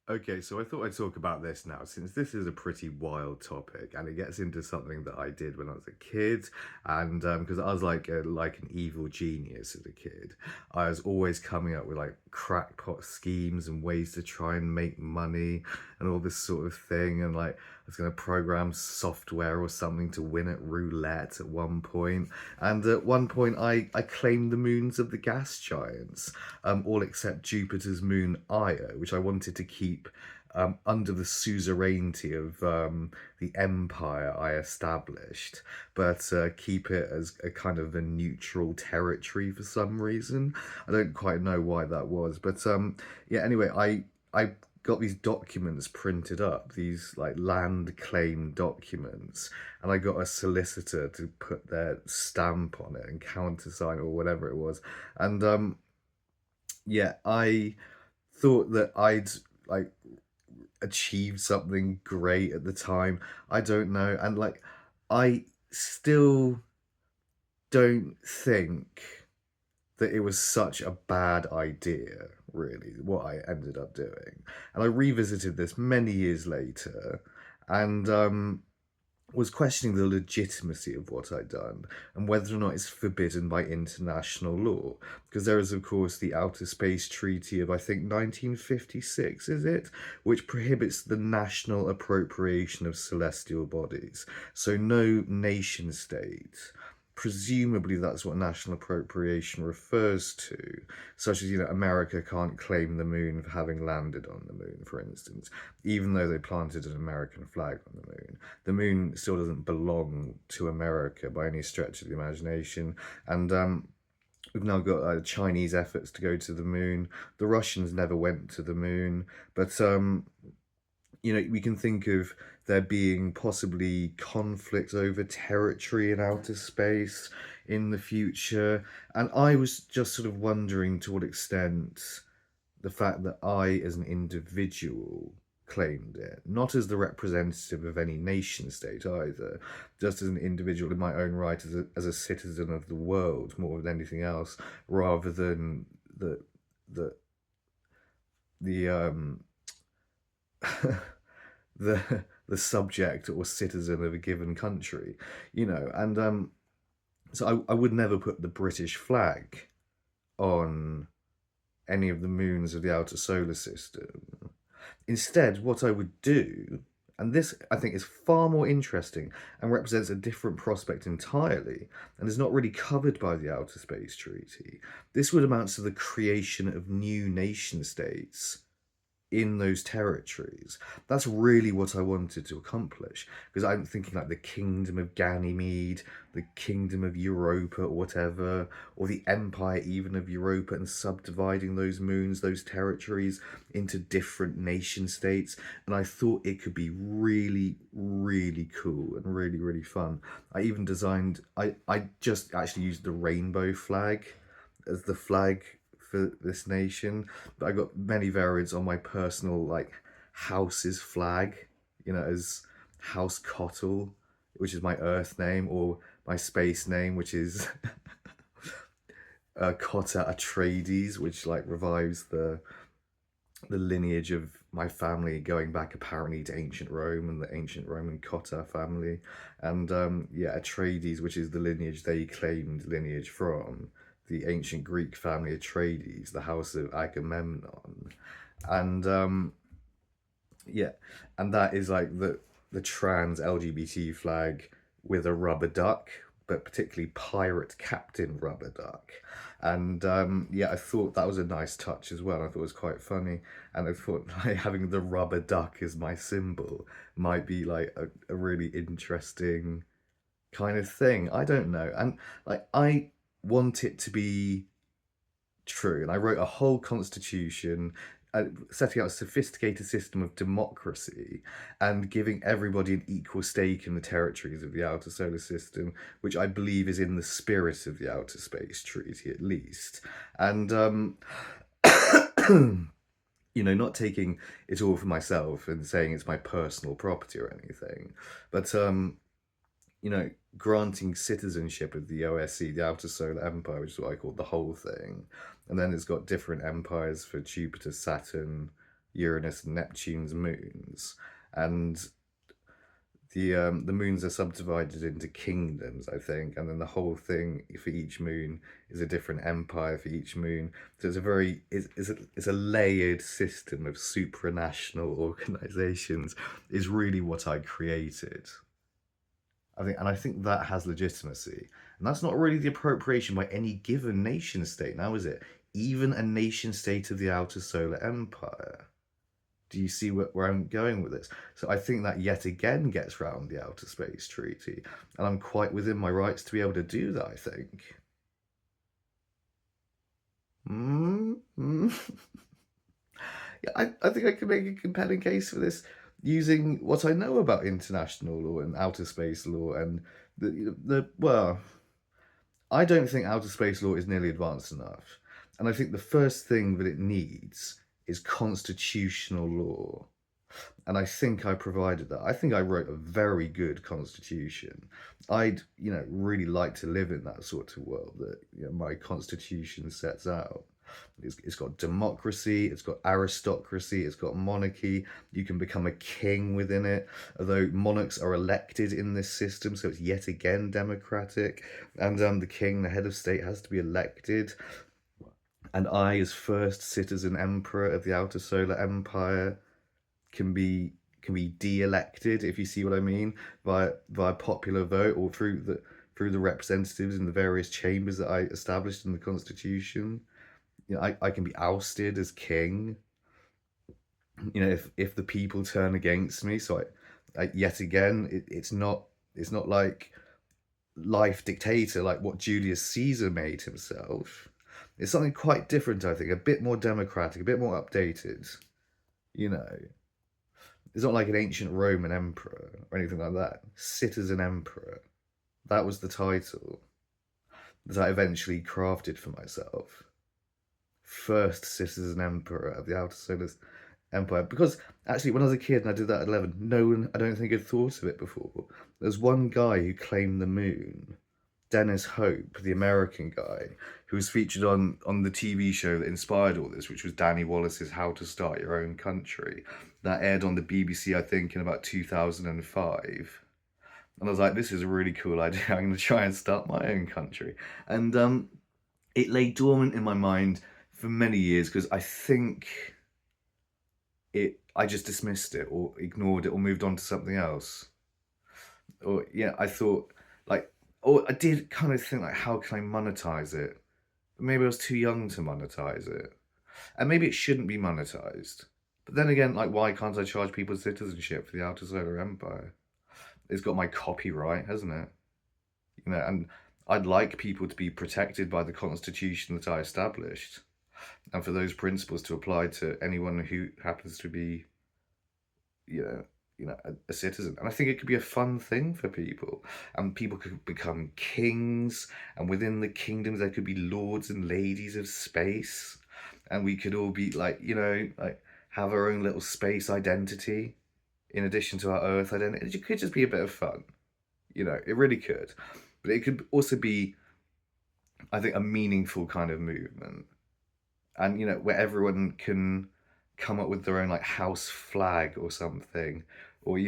Okay, so I thought I'd talk about this now, since this is a pretty wild topic, and it gets into something that I did when I was a kid, and because I was like an evil genius as a kid, I was always coming up with like crackpot schemes and ways to try and make money and all this sort of thing, and like I was going to program software or something to win at roulette at one point, and at one point I claimed the moons of the gas giants, all except Jupiter's moon Io, which I wanted to keep under the suzerainty of the empire I established, but keep it as a kind of a neutral territory for some reason. I don't quite know why that was, but yeah. Anyway, I got these documents printed up, these like land claim documents, and I got a solicitor to put their stamp on it and countersign or whatever it was, and yeah, I thought that I'd like achieved something great at the time. I don't know. And like, I still don't think that it was such a bad idea, really, what I ended up doing. And I revisited this many years later, and was questioning the legitimacy of what I'd done and whether or not it's forbidden by international law. Because there is, of course, the Outer Space Treaty of, I think, 1956, is it? Which prohibits the national appropriation of celestial bodies. So no nation state. Presumably, that's what national appropriation refers to, such as, America can't claim the moon for having landed on the moon, for instance, even though they planted an American flag on the moon. The moon still doesn't belong to America by any stretch of the imagination. And we've now got Chinese efforts to go to the moon. The Russians never went to the moon, but we can think of there being possibly conflict over territory in outer space in the future. And I was just sort of wondering to what extent the fact that I, as an individual, claimed it, not as the representative of any nation state either, just as an individual in my own right, as a citizen of the world more than anything else, rather than the the the subject or citizen of a given country, and so I would never put the British flag on any of the moons of the outer solar system. Instead, what I would do, and this I think is far more interesting and represents a different prospect entirely, and is not really covered by the Outer Space Treaty, this would amount to the creation of new nation states in those territories. That's really what I wanted to accomplish, because I'm thinking like the Kingdom of Ganymede, the Kingdom of Europa, or whatever, or the Empire even of Europa, and subdividing those moons, those territories, into different nation states. And I thought it could be really, really cool and really, really fun. I even designed, I just actually used the rainbow flag as the flag for this nation, but I got many variants on my personal like house's flag, as House Cottle, which is my Earth name, or my space name, which is Cotta Atreides, which like revives the lineage of my family going back apparently to ancient Rome and the ancient Roman Cotta family, and yeah, Atreides, which is the lineage they claimed lineage from the ancient Greek family Atreides, the house of Agamemnon, and yeah, and that is like the trans LGBT flag with a rubber duck, but particularly pirate captain rubber duck. And yeah, I thought that was a nice touch as well. I thought it was quite funny, and I thought like having the rubber duck as my symbol might be like a really interesting kind of thing. I don't know, and like I want it to be true, and I wrote a whole constitution, setting out a sophisticated system of democracy and giving everybody an equal stake in the territories of the outer solar system, which I believe is in the spirit of the Outer Space Treaty, at least. And not taking it all for myself and saying it's my personal property or anything, but granting citizenship of the OSE, the Outer Solar Empire, which is what I call the whole thing. And then it's got different empires for Jupiter, Saturn, Uranus and Neptune's moons, and the moons are subdivided into kingdoms, I think, and then the whole thing for each moon is a different empire for each moon. So it's a very it's a layered system of supranational organizations. Is really what I created. I think that has legitimacy, and that's not really the appropriation by any given nation state. Now, is it? Even a nation state of the outer solar empire. Do you see where I'm going with this? So I think that yet again gets round the Outer Space Treaty, and I'm quite within my rights to be able to do that, I think. Mm-hmm. Yeah, I think I can make a compelling case for this using what I know about international law and outer space law and well, I don't think outer space law is nearly advanced enough. And I think the first thing that it needs is constitutional law. And I think I provided that. I think I wrote a very good constitution. I'd, really like to live in that sort of world that my constitution sets out. It's got democracy, it's got aristocracy, it's got monarchy. You can become a king within it, although monarchs are elected in this system, so it's yet again democratic. And the king, the head of state, has to be elected. And I, as first citizen emperor of the outer solar empire, can be de-elected, if you see what I mean, via popular vote or through the representatives in the various chambers that I established in the constitution. I can be ousted as king. If the people turn against me. So yet again, it's not like life dictator like what Julius Caesar made himself. It's something quite different, I think, a bit more democratic, a bit more updated. It's not like an ancient Roman emperor or anything like that. Citizen emperor. That was the title that I eventually crafted for myself. First citizen emperor of the outer solar empire. Because actually, when I was a kid and I did that at 11, no one, I don't think, had thought of it before. There's one guy who claimed the moon, Dennis Hope, the American guy, who was featured on the TV show that inspired all this, which was Danny Wallace's How to Start Your Own Country. That aired on the BBC, I think, in about 2005. And I was like, this is a really cool idea. I'm going to try and start my own country. And it lay dormant in my mind for many years because I think I just dismissed it or ignored it or moved on to something else. Or, I thought, or I did kind of think, how can I monetize it? But maybe I was too young to monetize it. And maybe it shouldn't be monetized. But then again, why can't I charge people citizenship for the Outer Solar Empire? It's got my copyright, hasn't it? And I'd like people to be protected by the constitution that I established. And for those principles to apply to anyone who happens to be, a citizen. And I think it could be a fun thing for people. And people could become kings. And within the kingdoms, there could be lords and ladies of space. And we could all be have our own little space identity in addition to our Earth identity. It could just be a bit of fun. It really could. But it could also be, I think, a meaningful kind of movement. And, where everyone can come up with their own, house flag or something. Or,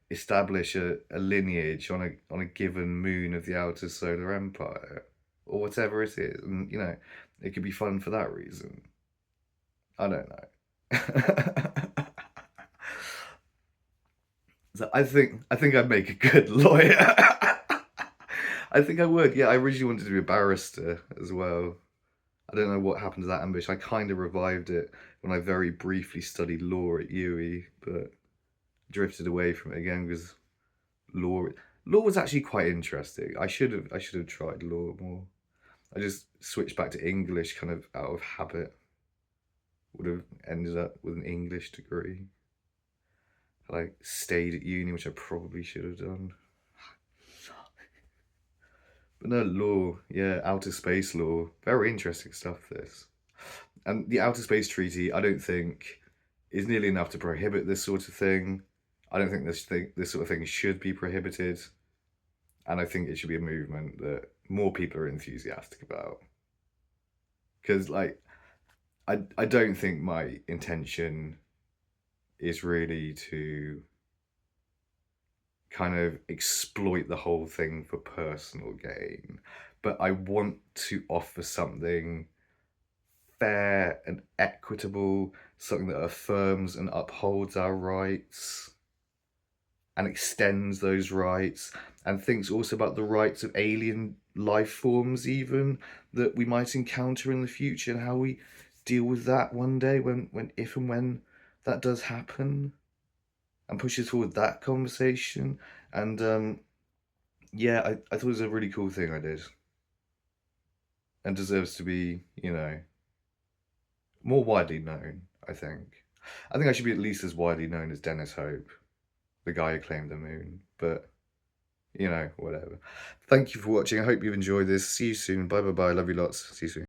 establish a lineage on a given moon of the outer solar empire. Or whatever it is. And, it could be fun for that reason. I don't know. So I think I'd make a good lawyer. I think I would. Yeah, I originally wanted to be a barrister as well. I don't know what happened to that ambition. I kind of revived it when I very briefly studied law at UWE, but drifted away from it again because law was actually quite interesting. I should have tried law more. I just switched back to English kind of out of habit. Would have ended up with an English degree. I stayed at uni, which I probably should have done. But no, law, yeah, outer space law, very interesting stuff, this. And the Outer Space Treaty, I don't think, is nearly enough to prohibit this sort of thing. I don't think this sort of thing should be prohibited. And I think it should be a movement that more people are enthusiastic about. Because, I don't think my intention is really to kind of exploit the whole thing for personal gain, but I want to offer something fair and equitable, something that affirms and upholds our rights and extends those rights, and thinks also about the rights of alien life forms, even that we might encounter in the future, and how we deal with that one day when if and when that does happen, and pushes forward that conversation. And yeah, I thought it was a really cool thing I did, and deserves to be, more widely known, I think. I think I should be at least as widely known as Dennis Hope, the guy who claimed the moon, but whatever. Thank you for watching. I hope you've enjoyed this. See you soon. Bye bye bye. Love you lots. See you soon.